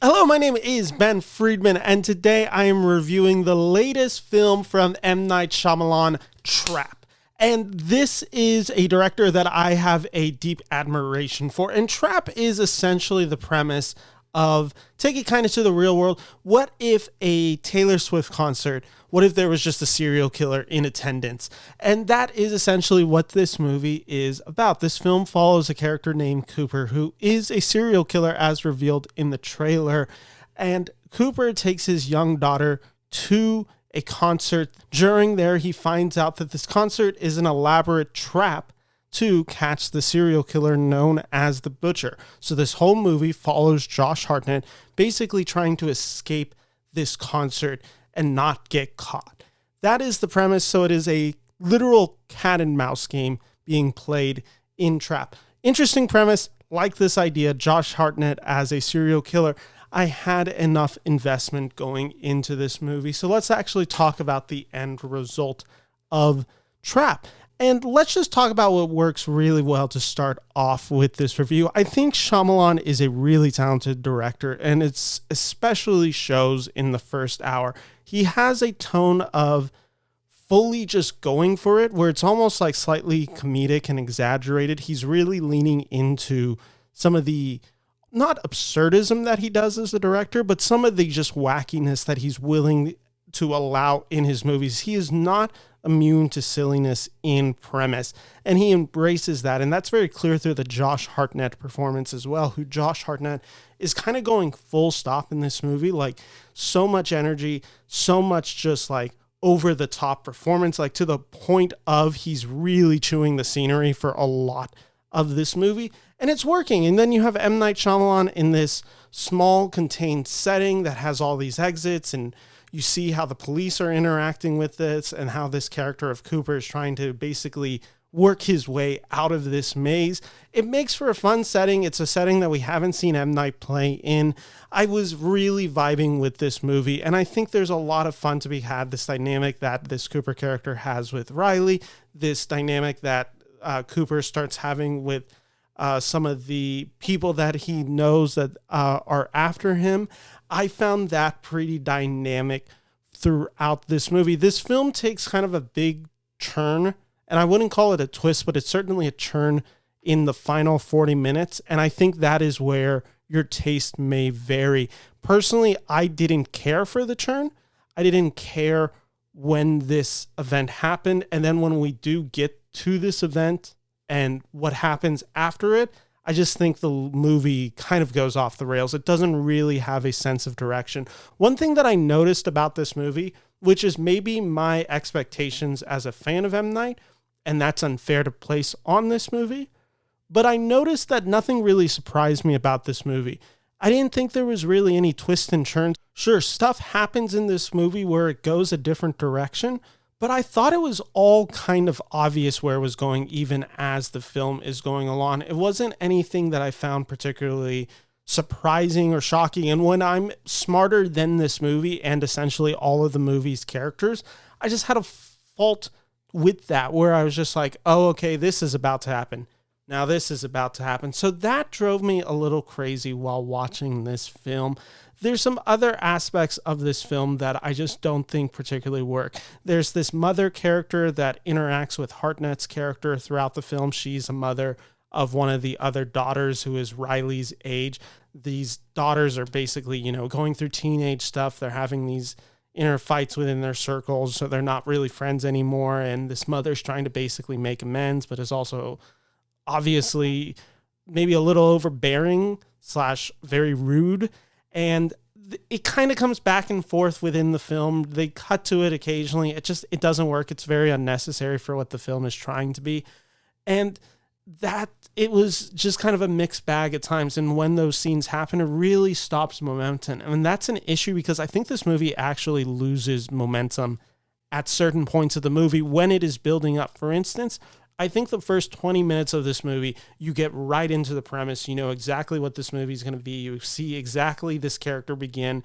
Hello, my name is Ben Friedman, and today I am reviewing the latest film from M. Night Shyamalan, Trap. And this is a director that I have a deep admiration for. And Trap is essentially the premise of, take it kind of to the real world, what if a Taylor Swift concert, what if there was just a serial killer in attendance? And that is essentially what this movie is about. This film follows a character named Cooper, who is a serial killer as revealed in the trailer. And Cooper takes his young daughter to a concert. During there, he finds out that this concert is an elaborate trap to catch the serial killer known as the Butcher. So this whole movie follows Josh Hartnett basically trying to escape this concert and not get caught. That is the premise. So it is a literal cat and mouse game being played in Trap. Interesting premise. Like this idea, Josh Hartnett as a serial killer. I had enough investment going into this movie. So let's actually talk about the end result of Trap. And let's just talk about what works really well to start off with this review. I think Shyamalan is a really talented director, and it's especially shows in the first hour. He has a tone of fully just going for it, where it's almost like slightly comedic and exaggerated. He's really leaning into some of the, not absurdism that he does as a director, but some of the just wackiness that he's willing to allow in his movies. He is not immune to silliness in premise, and he embraces that, and that's very clear through the Josh Hartnett performance as well, who Josh Hartnett is kind of going full stop in this movie, like so much energy, so much just like over the top performance, like to the point of he's really chewing the scenery for a lot of this movie, and it's working. And then you have M. Night Shyamalan in this small contained setting that has all these exits, and you see how the police are interacting with this and how this character of Cooper is trying to basically work his way out of this maze. It makes for a fun setting. It's a setting that we haven't seen M. Night play in. I was really vibing with this movie, and I think there's a lot of fun to be had. This dynamic that this Cooper character has with Riley, this dynamic that Cooper starts having with some of the people that he knows that are after him. I found that pretty dynamic throughout this movie. This film takes kind of a big turn, and I wouldn't call it a twist, but it's certainly a turn in the final 40 minutes, and I think that is where your taste may vary. Personally, I didn't care for the turn. I didn't care when this event happened, and then when we do get to this event and what happens after it, I just think the movie kind of goes off the rails. It doesn't really have a sense of direction. One thing that I noticed about this movie, which is maybe my expectations as a fan of M. Night, and that's unfair to place on this movie, but I noticed that nothing really surprised me about this movie. I didn't think there was really any twists and turns. Sure, stuff happens in this movie where it goes a different direction, but I thought it was all kind of obvious where it was going, even as the film is going along. It wasn't anything that I found particularly surprising or shocking. And when I'm smarter than this movie and essentially all of the movie's characters, I just had a fault with that, where I was just like, oh, okay, this is about to happen. Now this is about to happen. So that drove me a little crazy while watching this film. There's some other aspects of this film that I just don't think particularly work. There's this mother character that interacts with Hartnett's character throughout the film. She's a mother of one of the other daughters who is Riley's age. These daughters are basically, going through teenage stuff. They're having these inner fights within their circles, so they're not really friends anymore. And this mother's trying to basically make amends, but is also obviously maybe a little overbearing / very rude. And it kind of comes back and forth within the film. They cut to it occasionally. It doesn't work. It's very unnecessary for what the film is trying to be. And that it was just kind of a mixed bag at times. And when those scenes happen, it really stops momentum. And that's an issue because I think this movie actually loses momentum at certain points of the movie when it is building up. For instance, I think the first 20 minutes of this movie, you get right into the premise. You know exactly what this movie is going to be. You see exactly this character begin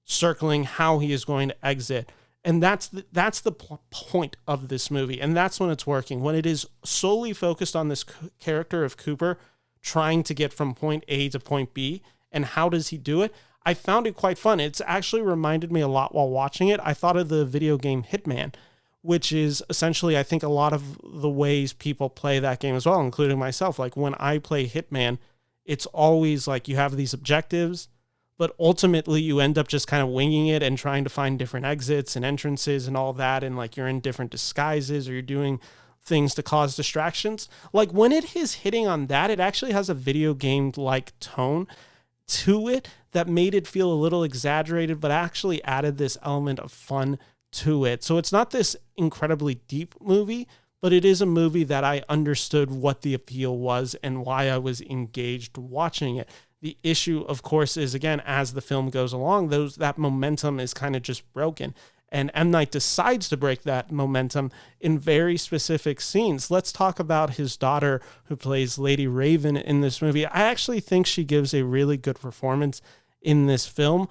circling how he is going to exit. And that's the point of this movie. And that's when it's working. When it is solely focused on this character of Cooper trying to get from point A to point B, and how does he do it? I found it quite fun. It's actually reminded me a lot while watching it. I thought of the video game Hitman, which is essentially, I think, a lot of the ways people play that game as well, including myself. Like when I play Hitman, it's always like you have these objectives, but ultimately you end up just kind of winging it and trying to find different exits and entrances and all that. And like you're in different disguises or you're doing things to cause distractions. Like when it is hitting on that, it actually has a video game like tone to it that made it feel a little exaggerated, but actually added this element of fun to it. So it's not this incredibly deep movie, but it is a movie that I understood what the appeal was and why I was engaged watching it. The issue, of course, is again, as the film goes along, that momentum is kind of just broken. And M. Night decides to break that momentum in very specific scenes. Let's talk about his daughter who plays Lady Raven in this movie. I actually think she gives a really good performance in this film.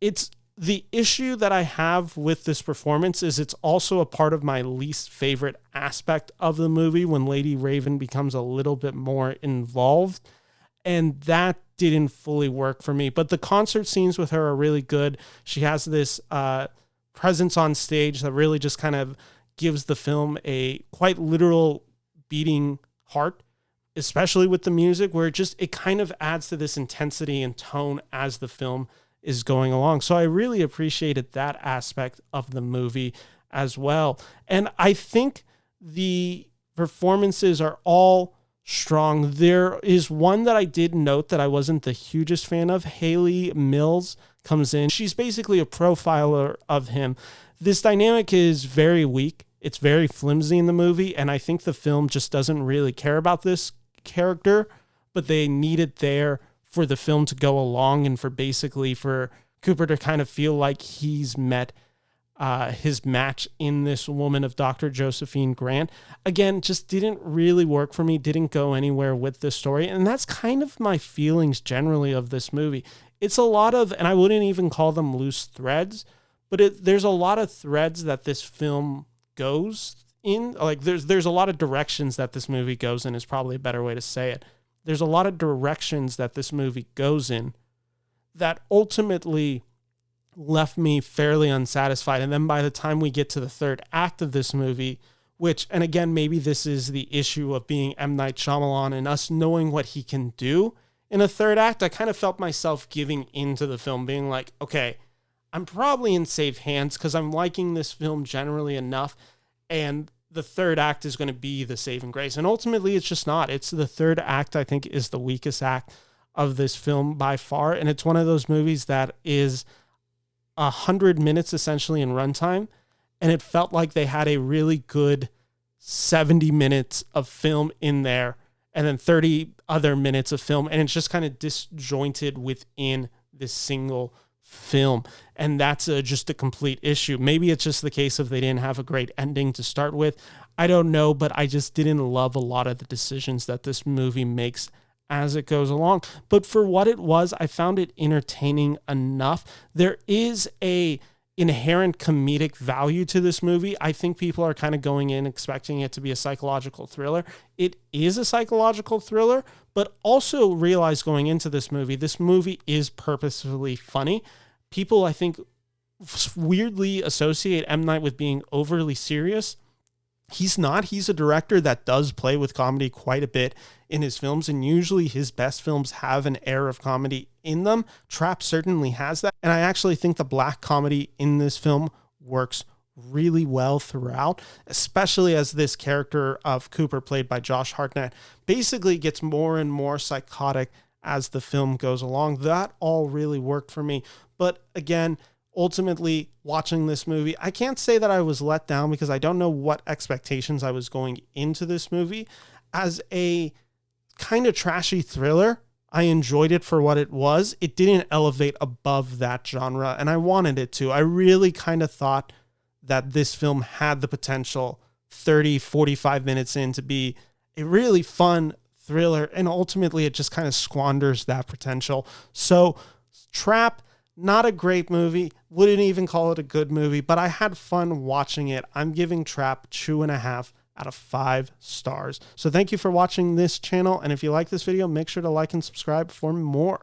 It's the issue that I have with this performance is it's also a part of my least favorite aspect of the movie when Lady Raven becomes a little bit more involved. And that didn't fully work for me. But the concert scenes with her are really good. She has this presence on stage that really just kind of gives the film a quite literal beating heart, especially with the music, where it kind of adds to this intensity and tone as the film is going along. So I really appreciated that aspect of the movie as well. And I think the performances are all strong. There is one that I did note that I wasn't the hugest fan of. Hayley Mills comes in. She's basically a profiler of him. This dynamic is very weak. It's very flimsy in the movie, and I think the film just doesn't really care about this character, but they need it there for the film to go along and for Cooper to kind of feel like he's met his match in this woman of Dr. Josephine Grant. Again, just didn't really work for me, didn't go anywhere with this story. And that's kind of my feelings generally of this movie. It's a lot of, and I wouldn't even call them loose threads, but there's a lot of threads that this film goes in. Like there's a lot of directions that this movie goes in is probably a better way to say it. There's a lot of directions that this movie goes in that ultimately left me fairly unsatisfied. And then by the time we get to the third act of this movie, which, and again, maybe this is the issue of being M. Night Shyamalan and us knowing what he can do in a third act, I kind of felt myself giving into the film, being like, okay, I'm probably in safe hands because I'm liking this film generally enough, and the third act is going to be the saving grace. And ultimately, it's just not. It's the third act, I think, is the weakest act of this film by far. And it's one of those movies that is 100 minutes essentially in runtime, and it felt like they had a really good 70 minutes of film in there and then 30 other minutes of film, and it's just kind of disjointed within this single film. And that's just a complete issue. Maybe it's just the case of they didn't have a great ending to start with. I don't know, but I just didn't love a lot of the decisions that this movie makes as it goes along. But for what it was, I found it entertaining enough. There is a inherent comedic value to this movie. I think people are kind of going in expecting it to be a psychological thriller. It is a psychological thriller, but also realize going into this movie is purposefully funny. People, I think, weirdly associate M. Night with being overly serious. He's not. He's a director that does play with comedy quite a bit in his films, and usually his best films have an air of comedy in them. Trap certainly has that, and I actually think the black comedy in this film works really well throughout, especially as this character of Cooper, played by Josh Hartnett, basically gets more and more psychotic as the film goes along. That all really worked for me. But again, ultimately, watching this movie, I can't say that I was let down because I don't know what expectations I was going into this movie. As a kind of trashy thriller, I enjoyed it for what it was. It didn't elevate above that genre, and I wanted it to. I really kind of thought that this film had the potential 30, 45 minutes in to be a really fun thriller, and ultimately it just kind of squanders that potential. So Trap, not a great movie, wouldn't even call it a good movie, but I had fun watching it. I'm giving Trap 2.5 out of 5 stars. So thank you for watching this channel, and if you like this video, make sure to like and subscribe for more.